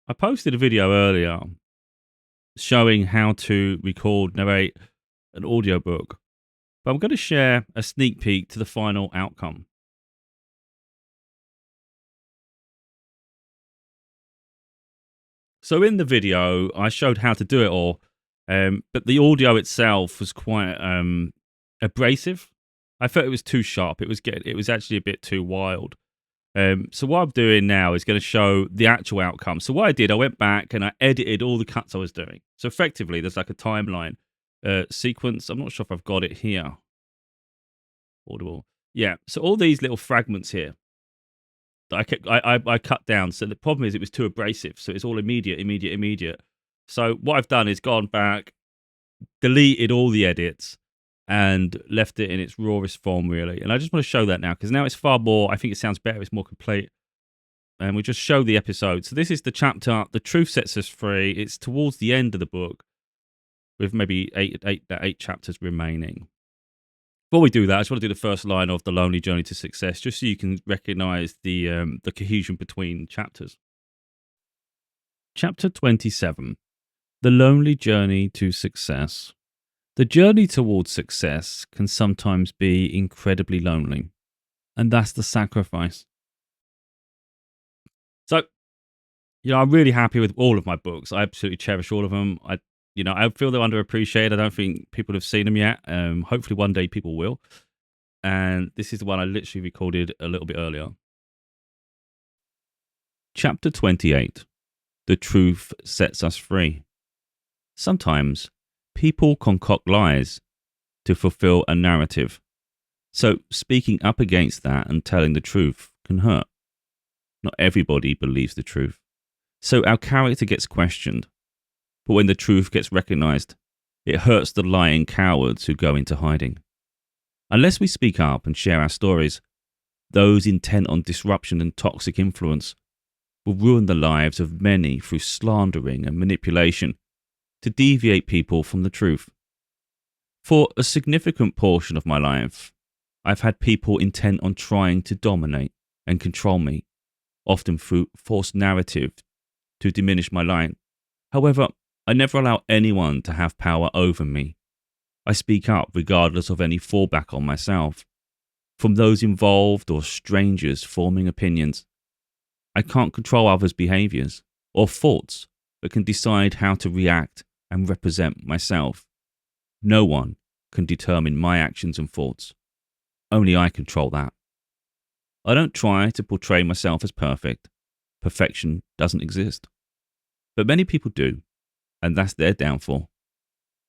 I posted a video earlier showing how to narrate an audiobook, but I'm going to share a sneak peek to the final outcome. So in the video, I showed how to do it all, but the audio itself was quite abrasive. I felt it was too sharp. It was actually a bit too wild. So what I'm doing now is going to show the actual outcome. So what I did, I went back and I edited all the cuts I was doing. So effectively, there's like a timeline sequence. I'm not sure if I've got it here. Audible. Yeah. So all these little fragments here that I cut down. So the problem is it was too abrasive. So it's all immediate. So what I've done is gone back, deleted all the edits, and left it in its rawest form, really. And I just want to show that now because now it's far more. I think it sounds better. It's more complete. And we just show the episode. So this is the chapter, "The Truth Sets Us Free." It's towards the end of the book, with maybe eight chapters remaining. Before we do that, I just want to do the first line of "The Lonely Journey to Success," just so you can recognize the cohesion between chapters. Chapter 27: The Lonely Journey to Success. The journey towards success can sometimes be incredibly lonely, and that's the sacrifice. So, I'm really happy with all of my books. I absolutely cherish all of them. I feel they're underappreciated. I don't think people have seen them yet. Hopefully one day people will. And this is the one I literally recorded a little bit earlier. Chapter 28. The Truth Sets Us Free. Sometimes people concoct lies to fulfill a narrative. So speaking up against that and telling the truth can hurt. Not everybody believes the truth. So our character gets questioned. But when the truth gets recognized, it hurts the lying cowards who go into hiding. Unless we speak up and share our stories, those intent on disruption and toxic influence will ruin the lives of many through slandering and manipulation to deviate people from the truth. For a significant portion of my life, I've had people intent on trying to dominate and control me, often through false narrative to diminish my light. However, I never allow anyone to have power over me. I speak up regardless of any fallback on myself, from those involved or strangers forming opinions. I can't control others' behaviors or thoughts, but can decide how to react and represent myself. No one can determine my actions and thoughts. Only I control that. I don't try to portray myself as perfect. Perfection doesn't exist. But many people do, and that's their downfall.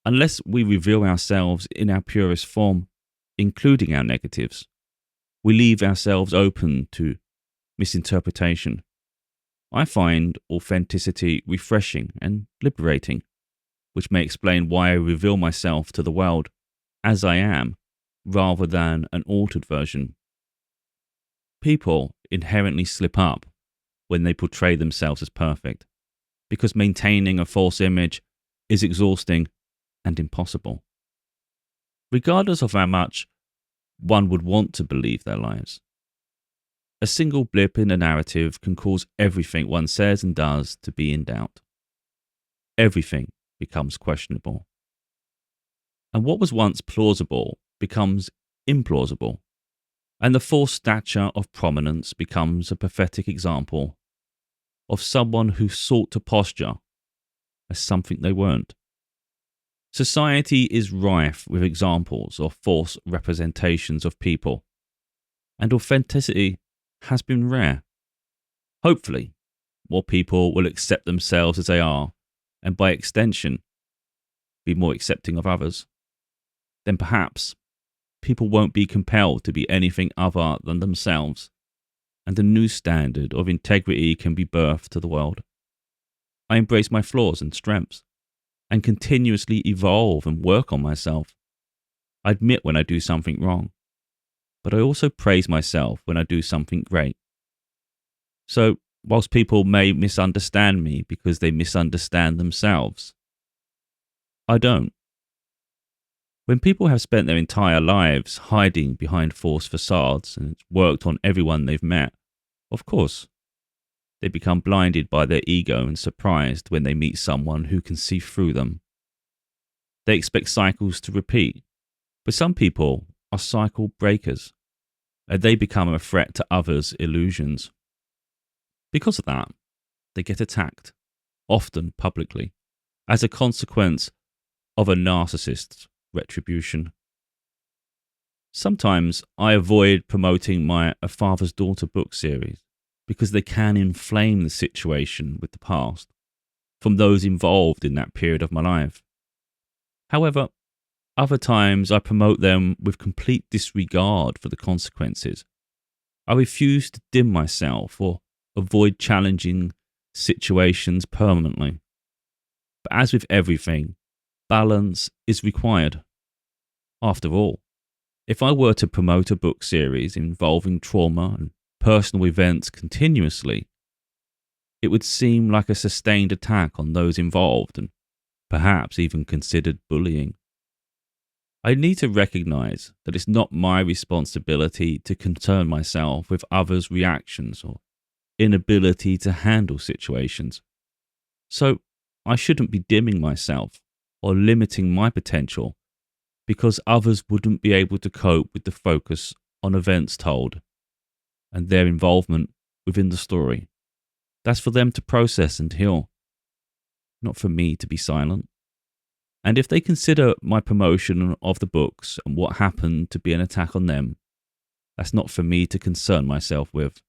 Unless we reveal ourselves in our purest form, including our negatives, we leave ourselves open to misinterpretation. I find authenticity refreshing and liberating, which may explain why I reveal myself to the world as I am, rather than an altered version. People inherently slip up when they portray themselves as perfect, because maintaining a false image is exhausting and impossible. Regardless of how much one would want to believe their lies, a single blip in a narrative can cause everything one says and does to be in doubt. Everything becomes questionable. And what was once plausible becomes implausible, and the false stature of prominence becomes a pathetic example of someone who sought to posture as something they weren't. Society is rife with examples of false representations of people, and authenticity has been rare. Hopefully, more people will accept themselves as they are, and by extension, be more accepting of others. Then perhaps people won't be compelled to be anything other than themselves, and a new standard of integrity can be birthed to the world. I embrace my flaws and strengths, and continuously evolve and work on myself. I admit when I do something wrong, but I also praise myself when I do something great. So, whilst people may misunderstand me because they misunderstand themselves, I don't. When people have spent their entire lives hiding behind false facades and worked on everyone they've met, of course, They become blinded by their ego and surprised when they meet someone who can see through them. They expect cycles to repeat, but some people are cycle breakers, and they become a threat to others' illusions. Because of that, they get attacked, often publicly, as a consequence of a narcissist's retribution. Sometimes I avoid promoting my A Father's Daughter book series because they can inflame the situation with the past from those involved in that period of my life. However, other times I promote them with complete disregard for the consequences. I refuse to dim myself or avoid challenging situations permanently. But as with everything, balance is required. After all, if I were to promote a book series involving trauma and personal events continuously, it would seem like a sustained attack on those involved and perhaps even considered bullying. I need to recognize that it's not my responsibility to concern myself with others' reactions or inability to handle situations. So I shouldn't be dimming myself or limiting my potential because others wouldn't be able to cope with the focus on events told and their involvement within the story. That's for them to process and heal, not for me to be silent. And if they consider my promotion of the books and what happened to be an attack on them, that's not for me to concern myself with.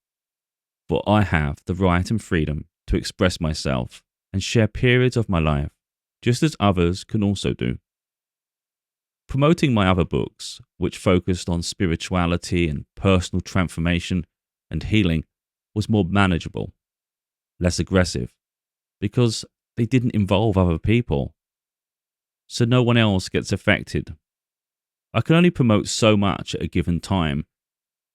For I have the right and freedom to express myself and share periods of my life, just as others can also do. Promoting my other books, which focused on spirituality and personal transformation and healing, was more manageable, less aggressive, because they didn't involve other people. So no one else gets affected. I can only promote so much at a given time,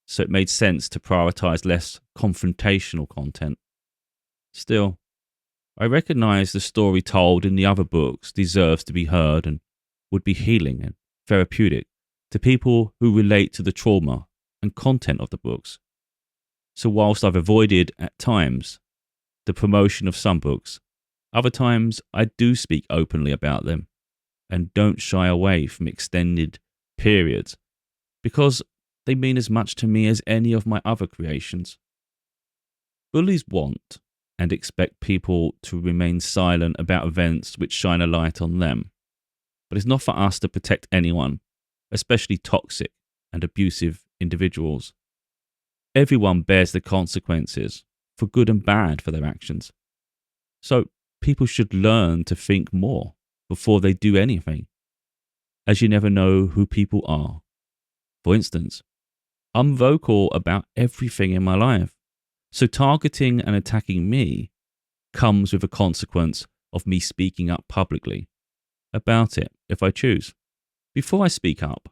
so it made sense to prioritize less confrontational content. Still, I recognize the story told in the other books deserves to be heard and would be healing and therapeutic to people who relate to the trauma and content of the books. So whilst I've avoided, at times, the promotion of some books, other times I do speak openly about them and don't shy away from extended periods because they mean as much to me as any of my other creations. Bullies want and expect people to remain silent about events which shine a light on them. But it's not for us to protect anyone, especially toxic and abusive individuals. Everyone bears the consequences, for good and bad, for their actions. So people should learn to think more before they do anything, as you never know who people are. For instance, I'm vocal about everything in my life, so targeting and attacking me comes with a consequence of me speaking up publicly about it if I choose. Before I speak up,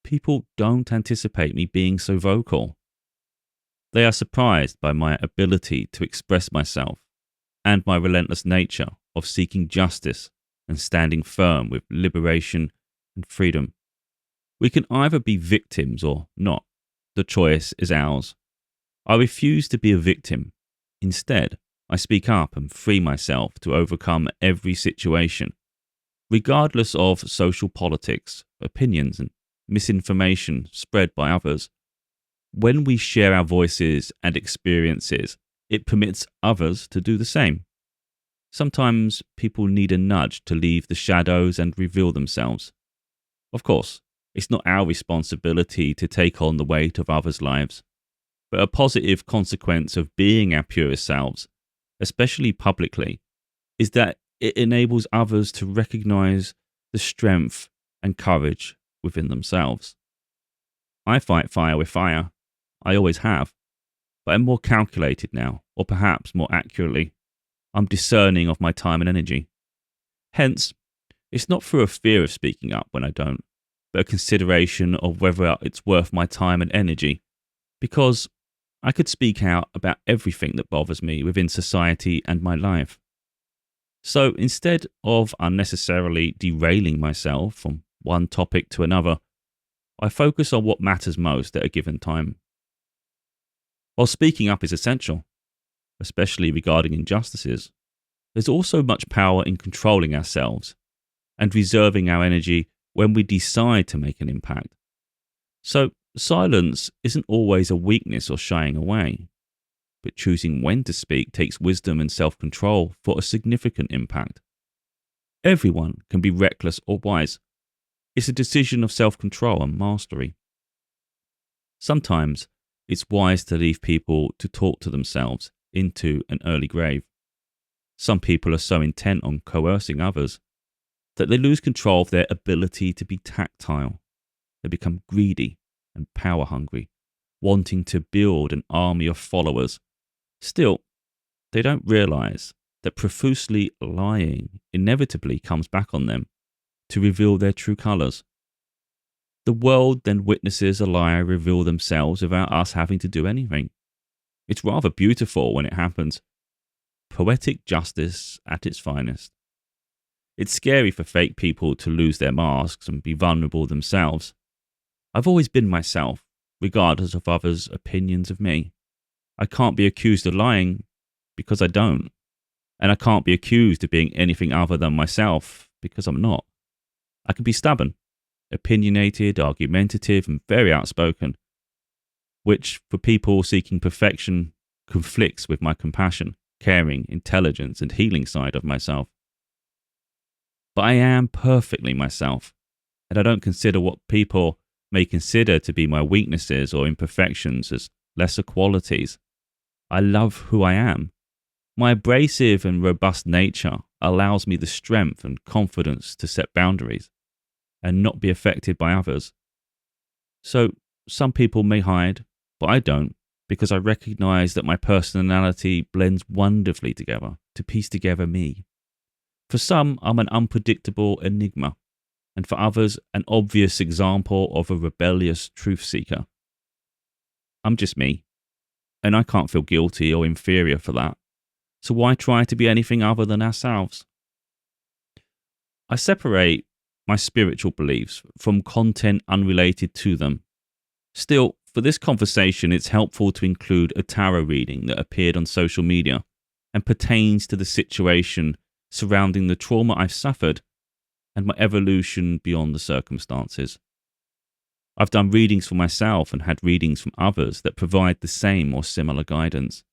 people don't anticipate me being so vocal. They are surprised by my ability to express myself and my relentless nature of seeking justice and standing firm with liberation and freedom. We can either be victims or not. The choice is ours. I refuse to be a victim. Instead, I speak up and free myself to overcome every situation, regardless of social politics, opinions, and misinformation spread by others. When we share our voices and experiences, it permits others to do the same. Sometimes people need a nudge to leave the shadows and reveal themselves. Of course, it's not our responsibility to take on the weight of others' lives, but a positive consequence of being our purest selves, especially publicly, is that it enables others to recognize the strength and courage within themselves. I fight fire with fire. I always have. But I'm more calculated now, or perhaps more accurately, I'm discerning of my time and energy. Hence, it's not through a fear of speaking up when I don't, but a consideration of whether it's worth my time and energy, because I could speak out about everything that bothers me within society and my life. So instead of unnecessarily derailing myself from one topic to another, I focus on what matters most at a given time. While speaking up is essential, especially regarding injustices, there's also much power in controlling ourselves and reserving our energy when we decide to make an impact. So, silence isn't always a weakness or shying away, but choosing when to speak takes wisdom and self-control for a significant impact. Everyone can be reckless or wise. It's a decision of self-control and mastery. Sometimes it's wise to leave people to talk to themselves into an early grave. Some people are so intent on coercing others that they lose control of their ability to be tactile. They become greedy and power-hungry, wanting to build an army of followers. Still, they don't realize that profusely lying inevitably comes back on them to reveal their true colors. The world then witnesses a liar reveal themselves without us having to do anything. It's rather beautiful when it happens. Poetic justice at its finest. It's scary for fake people to lose their masks and be vulnerable themselves. I've always been myself, regardless of others' opinions of me. I can't be accused of lying because I don't. And I can't be accused of being anything other than myself because I'm not. I can be stubborn, opinionated, argumentative, and very outspoken, which, for people seeking perfection, conflicts with my compassion, caring, intelligence, and healing side of myself. But I am perfectly myself, and I don't consider what people may consider to be my weaknesses or imperfections as lesser qualities. I love who I am. My abrasive and robust nature allows me the strength and confidence to set boundaries and not be affected by others. So some people may hide, but I don't, because I recognize that my personality blends wonderfully together to piece together me. For some, I'm an unpredictable enigma, and for others, an obvious example of a rebellious truth seeker. I'm just me, and I can't feel guilty or inferior for that. So why try to be anything other than ourselves? I separate my spiritual beliefs from content unrelated to them. Still, for this conversation, it's helpful to include a tarot reading that appeared on social media and pertains to the situation surrounding the trauma I've suffered and my evolution beyond the circumstances. I've done readings for myself and had readings from others that provide the same or similar guidance.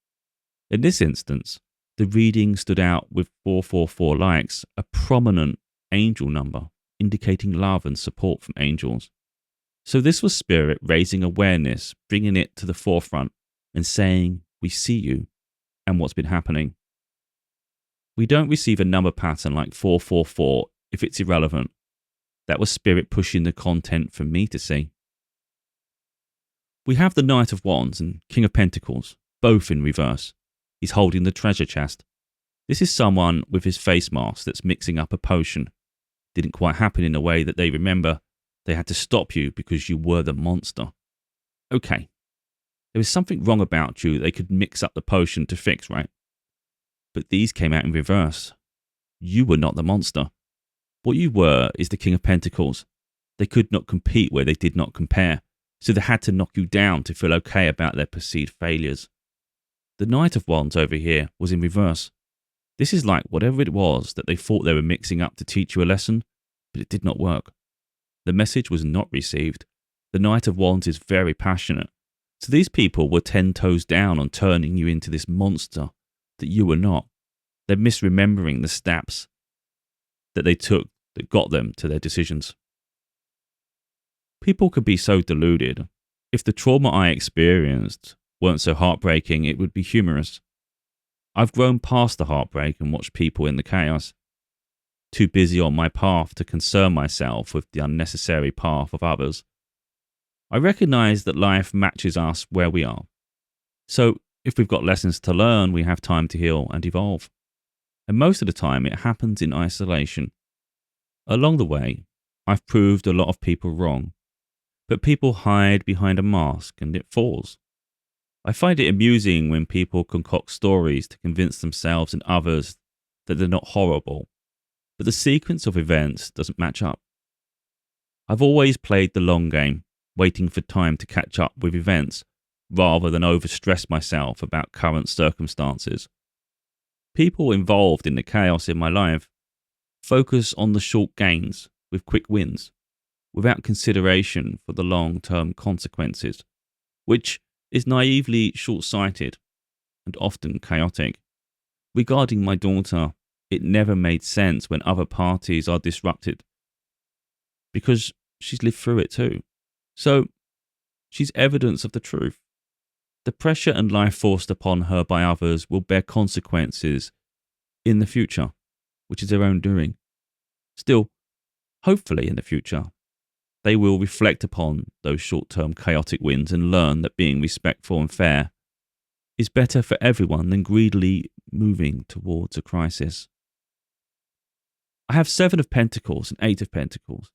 In this instance, the reading stood out with 444 likes, a prominent angel number indicating love and support from angels. So this was spirit raising awareness, bringing it to the forefront and saying, we see you and what's been happening. We don't receive a number pattern like 444 if it's irrelevant. That was spirit pushing the content for me to see. We have the Knight of Wands and King of Pentacles, both in reverse. He's holding the treasure chest. This is someone with his face mask that's mixing up a potion. Didn't quite happen in a way that they remember. They had to stop you because you were the monster. Okay, there was something wrong about you they could mix up the potion to fix, right? But these came out in reverse. You were not the monster. What you were is the King of Pentacles. They could not compete where they did not compare, so they had to knock you down to feel okay about their perceived failures. The Knight of Wands over here was in reverse. This is like whatever it was that they thought they were mixing up to teach you a lesson, but it did not work. The message was not received. The Knight of Wands is very passionate. So these people were 10 toes down on turning you into this monster that you were not. They're misremembering the steps that they took that got them to their decisions. People could be so deluded. If the trauma I experienced weren't so heartbreaking, it would be humorous. I've grown past the heartbreak and watched people in the chaos. Too busy on my path to concern myself with the unnecessary path of others. I recognize that life matches us where we are. So if we've got lessons to learn, we have time to heal and evolve. And most of the time it happens in isolation. Along the way, I've proved a lot of people wrong. But people hide behind a mask and it falls. I find it amusing when people concoct stories to convince themselves and others that they're not horrible, but the sequence of events doesn't match up. I've always played the long game, waiting for time to catch up with events rather than overstress myself about current circumstances. People involved in the chaos in my life focus on the short gains with quick wins, without consideration for the long-term consequences, which is naively short-sighted and often chaotic. Regarding my daughter, it never made sense when other parties are disrupted, because she's lived through it too. So she's evidence of the truth. The pressure and life forced upon her by others will bear consequences in the future, which is their own doing. Still, hopefully in the future, they will reflect upon those short-term chaotic wins and learn that being respectful and fair is better for everyone than greedily moving towards a crisis. I have 7 of Pentacles and 8 of Pentacles.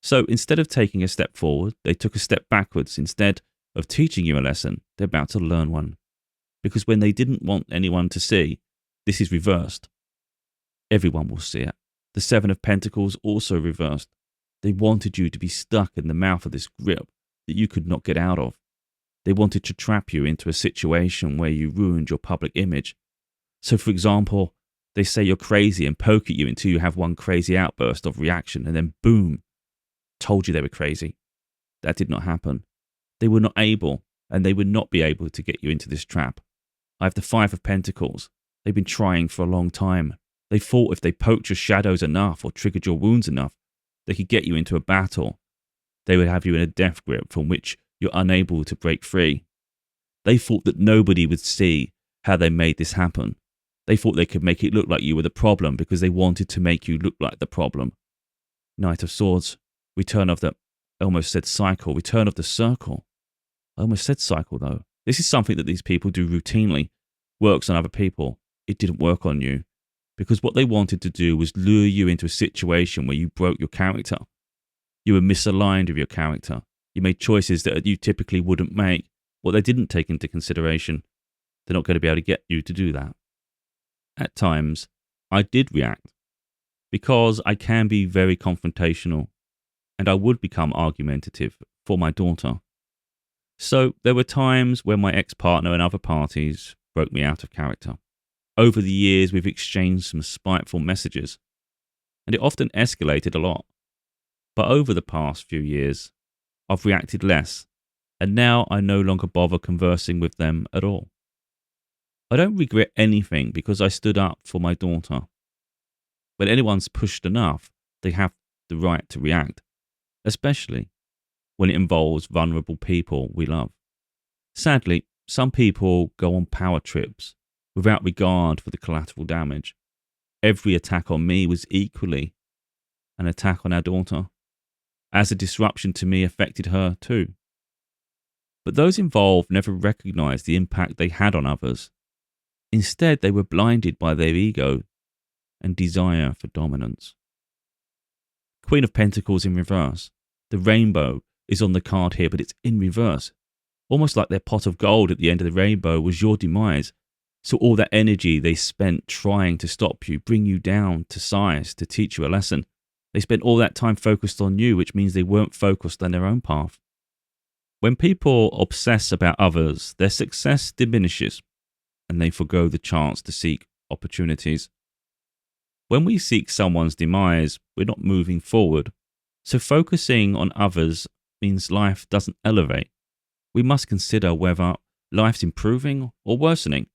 So instead of taking a step forward, they took a step backwards. Instead of teaching you a lesson, they're about to learn one. Because when they didn't want anyone to see, this is reversed. Everyone will see it. The 7 of Pentacles also reversed. They wanted you to be stuck in the mouth of this grip that you could not get out of. They wanted to trap you into a situation where you ruined your public image. So, for example, they say you're crazy and poke at you until you have one crazy outburst of reaction, and then boom, told you they were crazy. That did not happen. They were not able, and they would not be able to get you into this trap. I have the 5 of Pentacles. They've been trying for a long time. They thought if they poked your shadows enough or triggered your wounds enough, they could get you into a battle. They would have you in a death grip from which you're unable to break free. They thought that nobody would see how they made this happen. They thought they could make it look like you were the problem because they wanted to make you look like the problem. Knight of Swords, return of the, I almost said cycle, return of the circle. I almost said cycle though. This is something that these people do routinely. Works on other people. It didn't work on you. Because what they wanted to do was lure you into a situation where you broke your character. You were misaligned with your character. You made choices that you typically wouldn't make. What they didn't take into consideration, they're not going to be able to get you to do that. At times, I did react because I can be very confrontational and I would become argumentative for my daughter. So there were times when my ex-partner and other parties broke me out of character. Over the years, we've exchanged some spiteful messages, and it often escalated a lot. But over the past few years, I've reacted less, and now I no longer bother conversing with them at all. I don't regret anything because I stood up for my daughter. When anyone's pushed enough, they have the right to react, especially when it involves vulnerable people we love. Sadly, some people go on power trips without regard for the collateral damage. Every attack on me was equally an attack on our daughter, as a disruption to me affected her too. But those involved never recognized the impact they had on others. Instead, they were blinded by their ego and desire for dominance. Queen of Pentacles in reverse. The rainbow is on the card here, but it's in reverse. Almost like their pot of gold at the end of the rainbow was your demise. So all that energy they spent trying to stop you, bring you down to size, to teach you a lesson, they spent all that time focused on you, which means they weren't focused on their own path. When people obsess about others, their success diminishes and they forgo the chance to seek opportunities. When we seek someone's demise, we're not moving forward. So focusing on others means life doesn't elevate. We must consider whether life's improving or worsening.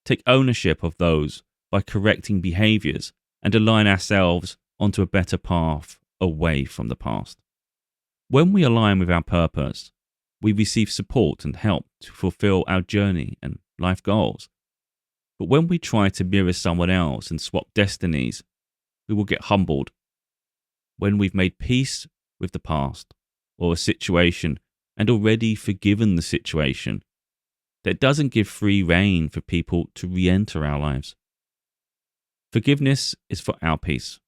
Take ownership of those by correcting behaviors and align ourselves onto a better path away from the past. When we align with our purpose, we receive support and help to fulfill our journey and life goals. But when we try to mirror someone else and swap destinies, we will get humbled. When we've made peace with the past or a situation and already forgiven the situation, that doesn't give free rein for people to re-enter our lives. Forgiveness is for our peace,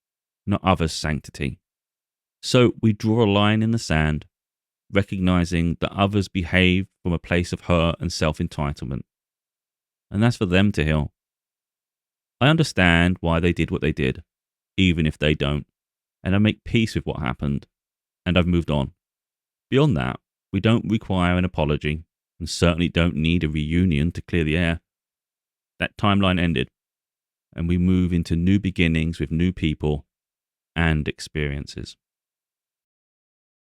not others' sanctity. So we draw a line in the sand, recognizing that others behave from a place of hurt and self-entitlement. And that's for them to heal. I understand why they did what they did, even if they don't, and I make peace with what happened, and I've moved on. Beyond that, we don't require an apology. and certainly don't need a reunion to clear the air. That timeline ended, and we move into new beginnings with new people and experiences.